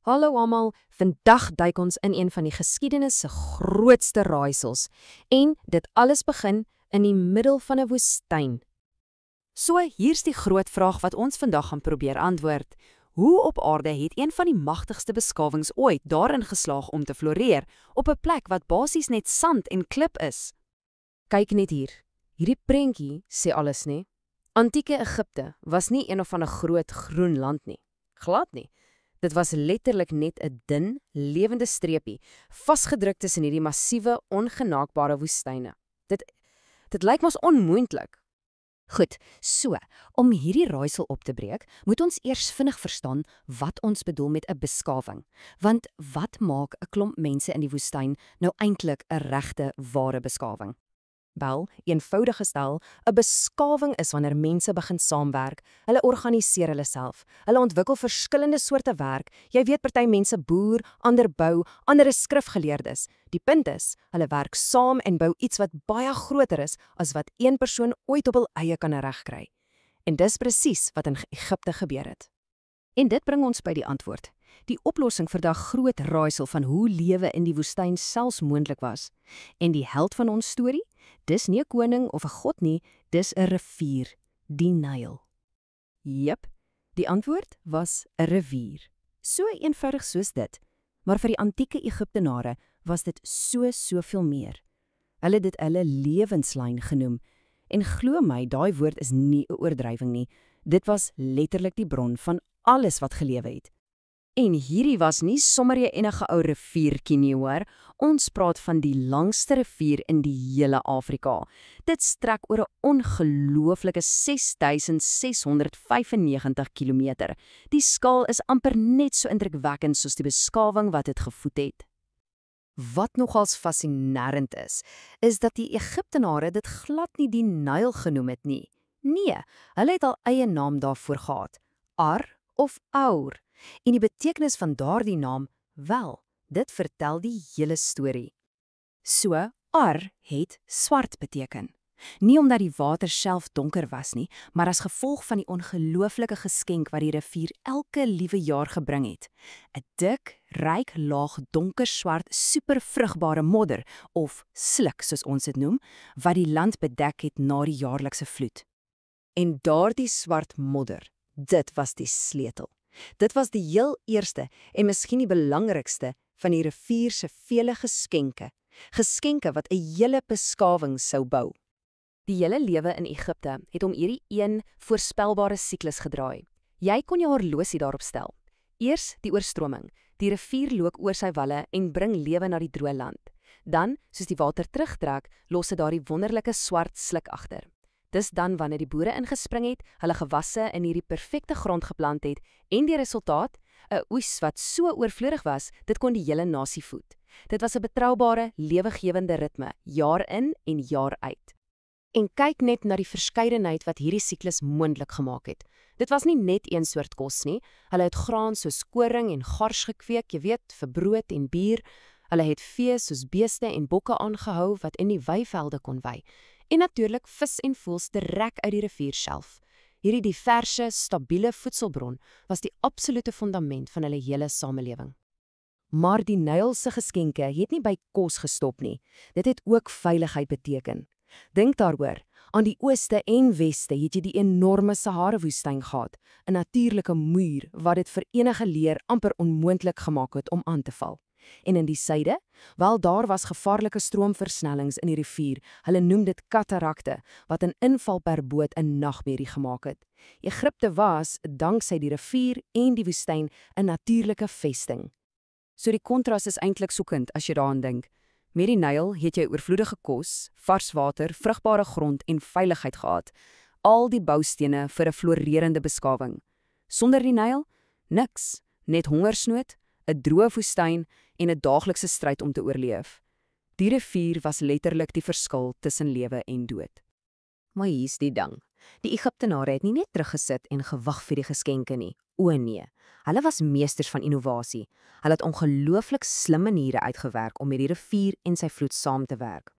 Hallo almal, vandag duik ons in een van die geskiedenis se grootste raaisels en dit alles begin in die middel van 'n woestyn. So, hier's die groot vraag wat ons vandag gaan probeer antwoord. Hoe op aarde het een van die magtigste beskawings ooit daarin geslaag om te floreer, op 'n plek wat basies net sand en klip is? Kyk net hier. Hierdie prentjie sê alles, nê? Antieke Egipte was nie een of ander groot groen land nie. Glad nie. Dit was letterlik net 'n dun, lewende streepie, vasgedruk tussen hierdie massiewe, ongenaakbare woestyne. Dit lyk mos onmoontlik. Goed, so, om hierdie raaisel op te breek, moet ons eers vinnig verstaan wat ons bedoel met 'n beskawing. Want wat maak 'n klomp mense in die woestyn nou eintlik 'n regte, ware beskawing? Wel, eenvoudig gestel, 'n beskawing is wanneer mense begin saamwerk, hulle organiseer hulle self, hulle ontwikkel verskillende soorte werk. Jy weet, party mense boer, ander bou, ander is skrifgeleerdes. Die punt is, hulle werk saam en bou iets wat baie groter is as wat een persoon ooit op hul eie kan regkry. En dis presies wat in Egipte gebeur het. En dit bring ons by die antwoord. Die oplossing vir daai groot raaisel van hoe lewe in die woestyn selfs moontlik was. En die held van ons storie? Dis nie 'n koning of 'n god nie, dis 'n rivier, die Nyl. Jep, die antwoord was 'n rivier. So eenvoudig soos dit. Maar vir die antieke Egiptenare was dit soveel meer. Hulle het dit hulle lewenslyn genoem. En glo my, daai woord is nie 'n oordrywing nie. Dit was letterlik die bron van alles wat gelewe het. En hierdie was nie sommer 'n enige ou riviertjie nie, hoor. Ons praat van die langste rivier in die hele Afrika. Dit strek oor 'n ongelooflike 6695 kilometer. Die skaal is amper net so indrukwekkend soos die beskawing wat dit gevoed het. Wat nogals fascinerend is dat die Egiptenare dit glad nie die Nyl genoem het nie. Nee, hulle het al eie naam daarvoor gehad. Ar of Aur. En die betekenis van daardie naam, wel, dit vertel die hele storie. So, Ar het swart beteken. Nie omdat die water self donker was nie, maar as gevolg van die ongelooflike geskenk wat die rivier elke liewe jaar gebring het. 'n Dik, ryk laag donker swart supervrugbare modder, of sluk soos ons dit noem, wat die land bedek het na die jaarlikse vloed. En daardie swart modder, dit was die sleutel. Dit was die heel eerste en miskien die belangrikste van die rivier se vele geskenke. Geskenke wat 'n hele beskawing sou bou. Die hele lewe in Egipte het om hierdie een voorspelbare siklus gedraai. Jy kon jou horlosie daarop stel. Eers die oorstroming. Die rivier loop oor sy walle en bring lewe na die droë land. Dan, soos die water terugtrek, los dit daardie wonderlike swart sluk agter. Dis dan wanneer die boere ingespring het, hulle gewasse in hierdie perfekte grond geplant het en die resultaat, 'n oes wat so oorvloedig was, dit kon die hele nasie voed. Dit was 'n betroubare, lewegewende ritme, jaar in en jaar uit. En kyk net na die verskeidenheid wat hierdie siklus moontlik gemaak het. Dit was nie net een soort kos nie. Hulle het graan soos koring en gars gekweek, jy weet, vir brood en bier. Hulle het vee soos beeste en bokke aangehou wat in die weivelde kon wei. En natuurlik vis en voëls direk uit die rivier self. Hierdie diverse, stabiele voedselbron was die absolute fundament van hulle hele samelewing. Maar die Nyl se geskenke het nie by kos gestop nie. Dit het ook veiligheid beteken. Dink daaroor, aan die ooste en weste het jy die enorme Sahara-woestyn gehad, 'n natuurlike muur wat dit vir enige leer amper onmoontlik gemaak het om aan te val. En in die suide, wel daar was gevaarlike stroomversnellings in die rivier, hulle noem dit katarakte, wat 'n inval per boot 'n nagmerrie gemaak het. Egipte was, danksy die rivier en die woestyn, 'n natuurlike vesting. So die kontras is eintlik soekend as jy daaraan dink. Met die Nyl het jy oorvloedige kos, vars water, vrugbare grond en veiligheid gehad. Al die boustene vir 'n florerende beskawing. Sonder die Nyl, niks, net hongersnood, 'n droë woestyn en 'n daaglikse stryd om te oorleef. Die rivier was letterlik die verskil tussen lewe en dood. Maar hier's die ding. Die Egiptenare het nie net teruggesit en gewag vir die geskenke nie. O nee, hulle was meesters van innovasie. Hulle het ongelooflik slim maniere uitgewerk om met die rivier en sy vloed saam te werk.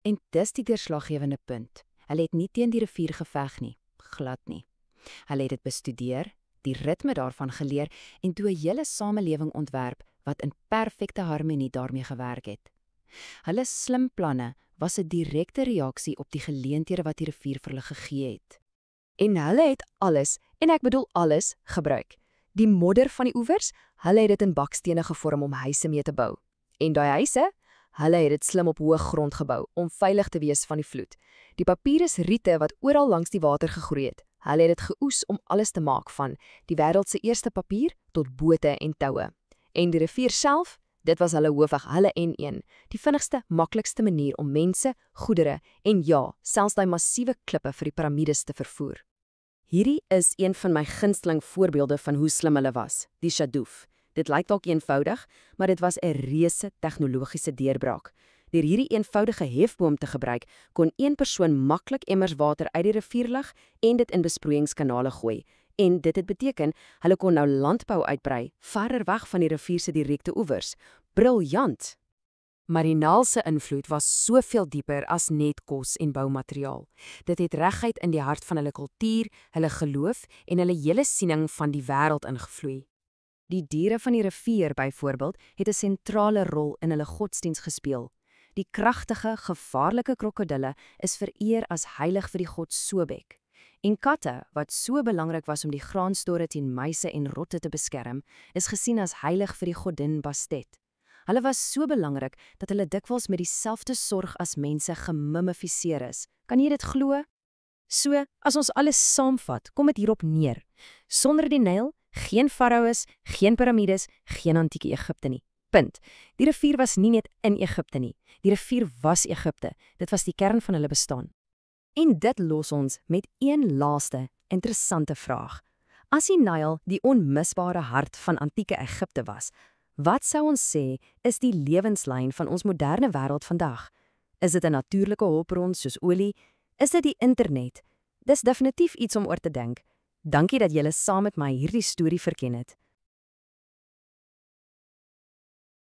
En dis die deurslaggewende punt. Hulle het nie teen die rivier geveg nie, glad nie. Hulle het dit bestudeer, die ritme daarvan geleer en toe 'n hele samelewing ontwerp wat in perfekte harmonie daarmee gewerk het. Hulle slim planne was 'n direkte reaksie op die geleenthede wat die rivier vir hulle gegee het. En hulle het alles, en ek bedoel alles, gebruik. Die modder van die oewers, hulle het dit in bakstene gevorm om huise mee te bou. En daai huise, hulle het dit slim op hoë grond gebou om veilig te wees van die vloed. Die papierusriete wat oral langs die water gegroei het, hulle het dit geoes om alles te maak van die wêreld se eerste papier tot bote en toue. En die rivier self, dit was hulle hoofweg, hulle N1, die vinnigste, maklikste manier om mense, goedere en ja, selfs daai massiewe klippe vir die piramides te vervoer. Hierdie is een van my gunsteling voorbeelde van hoe slim hulle was, die Shadoof. Dit lyk dalk eenvoudig, maar dit was 'n reuse tegnologiese deurbraak. Deur hierdie eenvoudige hefboom te gebruik, kon een persoon maklik emmers water uit die rivier lig en dit in besproeiingskanale gooi. En dit het beteken, hulle kon nou landbou uitbrei, verder weg van die rivier se direkte oewers. Briljant! Maar die Naal se invloed was soveel dieper as net kos en boumateriaal. Dit het reguit in die hart van hulle kultuur, hulle geloof en hulle hele siening van die wêreld ingevloei. Die diere van die rivier byvoorbeeld het 'n sentrale rol in hulle godsdiens gespeel. Die kragtige, gevaarlike krokodille is vereer as heilig vir die god Sobek. En katte, wat so belangrik was om die graanstore teen muise en rotte te beskerm, is gesien as heilig vir die godin Bastet. Hulle was so belangrik dat hulle dikwels met dieselfde sorg as mense gemummifiseer is. Kan jy dit glo? So, as ons alles saamvat, kom dit hierop neer. Sonder die Nyl, geen farao's, geen piramides, geen antieke Egipte nie. Punt. Die rivier was nie net in Egipte nie. Die rivier was Egipte. Dit was die kern van hulle bestaan. En dit los ons met een laaste, interessante vraag. As die Nyl die onmisbare hart van antieke Egipte was, wat sou ons sê is die lewenslyn van ons moderne wêreld vandag? Is dit 'n natuurlike hulpbron soos olie? Is dit die internet? Dis definitief iets om oor te dink. Dankie dat julle saam met my hierdie storie verken het.